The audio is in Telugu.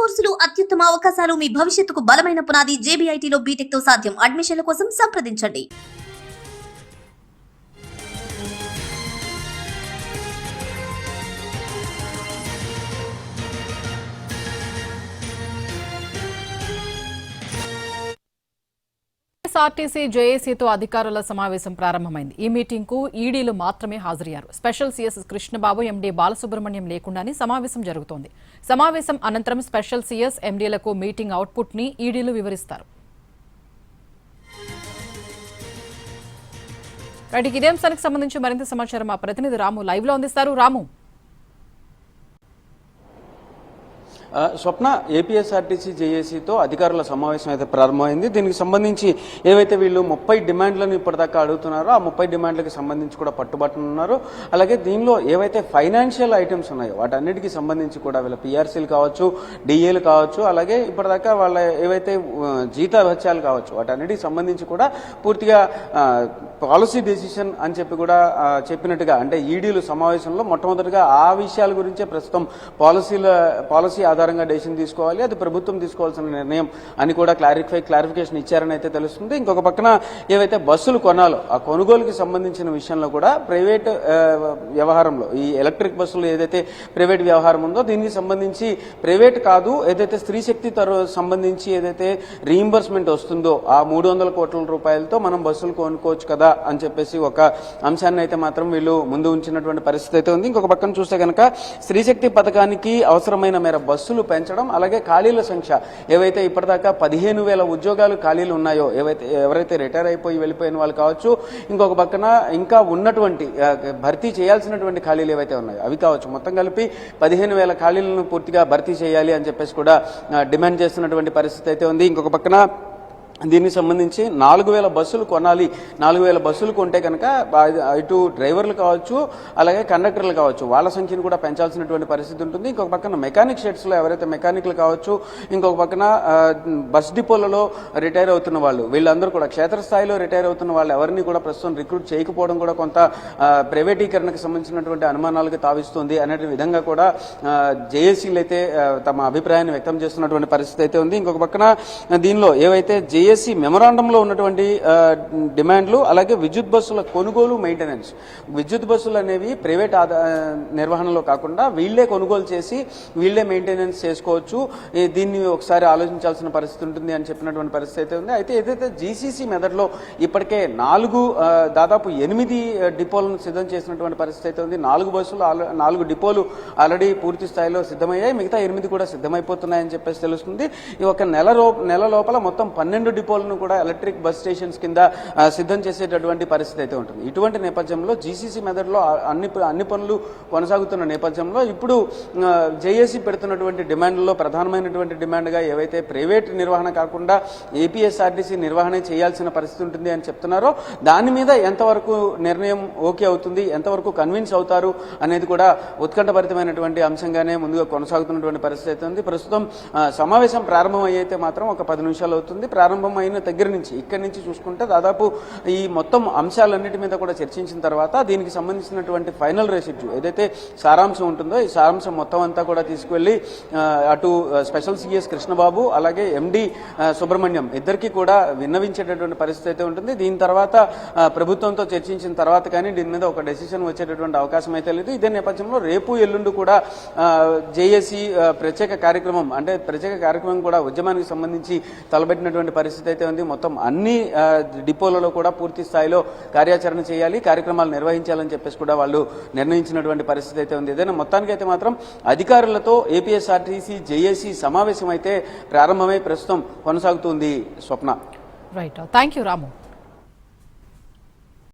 కోర్సులు అత్యుత్తమ అవకాశాలు మీ భవిష్యత్తుకు బలమైన పునాది JBITలో బీటెక్ తో సాధ్యం. అడ్మిషన్ల కోసం సంప్రదించండి. ఆర్టీసీ జేఏసీతో అధికారుల సమావేశం ప్రారంభమైంది. ఈ మీటింగ్ కు ఈడీలు మాత్రమే హాజరయ్యారు. Special CS Krishnababu, MD Balasubrahmanyam లేకుండానే సమావేశం జరుగుతోంది. సమావేశం అనంతరం స్పెషల్ సీఎస్, ఎండీలకు మీటింగ్ అవుట్పుట్ ని ఈడీలు వివరిస్తారు. ఇదే అంశానికి సంబంధించి మరింత సమాచారం మా ప్రతినిధి రాము లైవ్ లో అందిస్తారు. రాము, స్వప్న, ఏపీఎస్ఆర్టీసీ జేఏసీతో అధికారుల సమావేశం అయితే ప్రారంభమైంది. దీనికి సంబంధించి ఏవైతే వీళ్ళు 30 డిమాండ్లను ఇప్పటిదాకా అడుగుతున్నారో ఆ 30 డిమాండ్లకు సంబంధించి కూడా పట్టుబట్టున్నారు. అలాగే దీనిలో ఏవైతే ఫైనాన్షియల్ ఐటమ్స్ ఉన్నాయో వాటన్నిటికీ సంబంధించి కూడా వీళ్ళ పిఆర్సీలు కావచ్చు, డిఏలు కావచ్చు, అలాగే ఇప్పటిదాకా వాళ్ళ ఏవైతే జీతభత్యాలు కావచ్చు వాటన్నిటికి సంబంధించి కూడా పూర్తిగా పాలసీ డెసిషన్ అని చెప్పి కూడా చెప్పినట్టుగా, అంటే ఈడీలు సమావేశంలో మొట్టమొదటిగా ఆ విషయాల గురించే ప్రస్తుతం పాలసీ ఆధారంగా డెసిషన్ తీసుకోవాలి, అది ప్రభుత్వం తీసుకోవాల్సిన నిర్ణయం అని కూడా క్లారిఫికేషన్ ఇచ్చారని అయితే తెలుస్తుంది. ఇంకొక పక్కన ఏవైతే బస్సులు కొనాలో ఆ కొనుగోలుకి సంబంధించిన విషయంలో కూడా ప్రైవేట్ వ్యవహారంలో ఈ ఎలక్ట్రిక్ బస్సులు ఏదైతే ప్రైవేట్ వ్యవహారం ఉందో దీనికి సంబంధించి ప్రైవేట్ కాదు, ఏదైతే స్త్రీ శక్తి సంబంధించి ఏదైతే రీయింబర్స్మెంట్ వస్తుందో ఆ 300 కోట్ల రూపాయలతో మనం బస్సులు కొనుక్కోవచ్చు కదా అని చెప్పేసి ఒక అంశాన్ని అయితే మాత్రం వీళ్ళు ముందు ఉంచినటువంటి పరిస్థితి అయితే ఉంది. ఇంకొక పక్కన చూస్తే కనుక స్త్రీ శక్తి పథకానికి అవసరమైన మేర బస్సులు పెంచడం, అలాగే ఖాళీల సంఖ్య ఏవైతే ఇప్పటిదాకా 15,000 ఉద్యోగాలు ఖాళీలు ఉన్నాయో, ఎవరైతే రిటైర్ అయిపోయి వెళ్ళిపోయిన వాళ్ళు కావచ్చు, ఇంకొక పక్కన ఇంకా ఉన్నటువంటి భర్తీ చేయాల్సినటువంటి ఖాళీలు ఏవైతే ఉన్నాయో అవి కావచ్చు, మొత్తం కలిపి 15,000 ఖాళీలను పూర్తిగా భర్తీ చేయాలి అని చెప్పేసి కూడా డిమాండ్ చేస్తున్నటువంటి పరిస్థితి అయితే ఉంది. ఇంకొక పక్కన దీనికి సంబంధించి 4,000 బస్సులు కొనాలి. 4,000 బస్సులు కొంటే కనుక ఇటు డ్రైవర్లు కావచ్చు, అలాగే కండక్టర్లు కావచ్చు, వాళ్ళ సంఖ్యను కూడా పెంచాల్సినటువంటి పరిస్థితి ఉంటుంది. ఇంకొక పక్కన మెకానిక్ షెడ్స్లో ఎవరైతే మెకానిక్లు కావచ్చు, ఇంకొక పక్కన బస్ డిపోలలో రిటైర్ అవుతున్న వాళ్ళు, వీళ్ళందరూ కూడా క్షేత్రస్థాయిలో రిటైర్ అవుతున్న వాళ్ళు ఎవరిని కూడా ప్రస్తుతం రిక్రూట్ చేయకపోవడం కూడా కొంత ప్రైవేటీకరణకు సంబంధించినటువంటి అనుమానాలకు తావిస్తుంది అనే విధంగా కూడా జేఏసీలు అయితే తమ అభిప్రాయాన్ని వ్యక్తం చేస్తున్నటువంటి పరిస్థితి అయితే ఉంది. ఇంకొక పక్కన దీనిలో ఏవైతే జేఏసీ మెమరాండంలో ఉన్నటువంటి డిమాండ్లు, అలాగే విద్యుత్ బస్సుల కొనుగోలు, మెయింటెనెన్స్, విద్యుత్ బస్సులు అనేవి ప్రైవేట్ నిర్వహణలో కాకుండా వీళ్లే కొనుగోలు చేసి వీళ్లే మెయింటెనెన్స్ చేసుకోవచ్చు, దీన్ని ఒకసారి ఆలోచించాల్సిన పరిస్థితి ఉంటుంది అని చెప్పినటువంటి పరిస్థితి అయితే ఉంది. అయితే ఏదైతే జీసీసీ మెథడ్లో ఇప్పటికే దాదాపు 8 డిపోలను సిద్ధం చేసినటువంటి పరిస్థితి అయితే ఉంది. 4 బస్సులు 4 డిపోలు ఆల్రెడీ పూర్తి స్థాయిలో సిద్ధమయ్యాయి, మిగతా 8 కూడా సిద్ధమైపోతున్నాయని చెప్పేసి తెలుస్తుంది. ఈ ఒక నెల లోపల మొత్తం 12 డిపోలను కూడా ఎలక్ట్రిక్ బస్ స్టేషన్స్ కింద సిద్ధం చేసేటటువంటి పరిస్థితి అయితే ఉంటుంది. ఇటువంటి నేపథ్యంలో జీసీసీ మెథడ్లో అన్ని పనులు కొనసాగుతున్న నేపథ్యంలో ఇప్పుడు జేఏసీ పెడుతున్నటువంటి డిమాండ్లలో ప్రధానమైనటువంటి డిమాండ్గా ఏవైతే ప్రైవేట్ నిర్వహణ కాకుండా ఏపీఎస్ఆర్టీసీ నిర్వహణ చేయాల్సిన పరిస్థితి ఉంటుంది అని చెప్తున్నారో దాని మీద ఎంతవరకు నిర్ణయం ఓకే అవుతుంది, ఎంతవరకు కన్విన్స్ అవుతారు అనేది కూడా ఉత్కంఠభరితమైనటువంటి అంశంగానే ముందుగా కొనసాగుతున్నటువంటి పరిస్థితి అయితే ఉంది. ప్రస్తుతం సమావేశం ప్రారంభం అయితే మాత్రం ఒక 10 నిమిషాలు అవుతుంది. ప్రారంభమైన దగ్గర నుంచి ఇక్కడి నుంచి చూసుకుంటే దాదాపు ఈ మొత్తం అంశాలన్నిటి మీద కూడా చర్చించిన తర్వాత దీనికి సంబంధించినటువంటి ఫైనల్ రెసిడ్యూ ఏదైతే సారాంశం ఉంటుందో ఈ సారాంశం మొత్తం అంతా కూడా తీసుకువెళ్లి అటు స్పెషల్ సీఎస్ కృష్ణబాబు అలాగే ఎండీ సుబ్రహ్మణ్యం ఇద్దరికి కూడా విన్నవించేటటువంటి పరిస్థితి అయితే ఉంటుంది. దీని తర్వాత ప్రభుత్వంతో చర్చించిన తర్వాత కానీ దీని మీద ఒక డెసిషన్ వచ్చేటటువంటి అవకాశం అయితే లేదు. ఇదే నేపథ్యంలో రేపు ఎల్లుండి కూడా జేఏసీ ప్రత్యేక కార్యక్రమం కూడా ఉద్యమానికి సంబంధించి తలబెట్టినటువంటి పరిస్థితి అయితే ఉంది. మొత్తం అన్ని డిపోలలో కూడా పూర్తి స్థాయిలో కార్యాచరణ చేయాలి, కార్యక్రమాలు నిర్వహించాలని చెప్పేసి కూడా వాళ్ళు నిర్ణయించినటువంటి పరిస్థితి అయితే ఉంది. ఏదైనా మొత్తానికి అయితే మాత్రం అధికారులతో ఏపీఎస్ఆర్టీసీ జేఏసీ సమావేశం అయితే ప్రారంభమై ప్రస్తుతం కొనసాగుతుంది. స్వప్న, రైట్, థ్యాంక్ యూ రాము.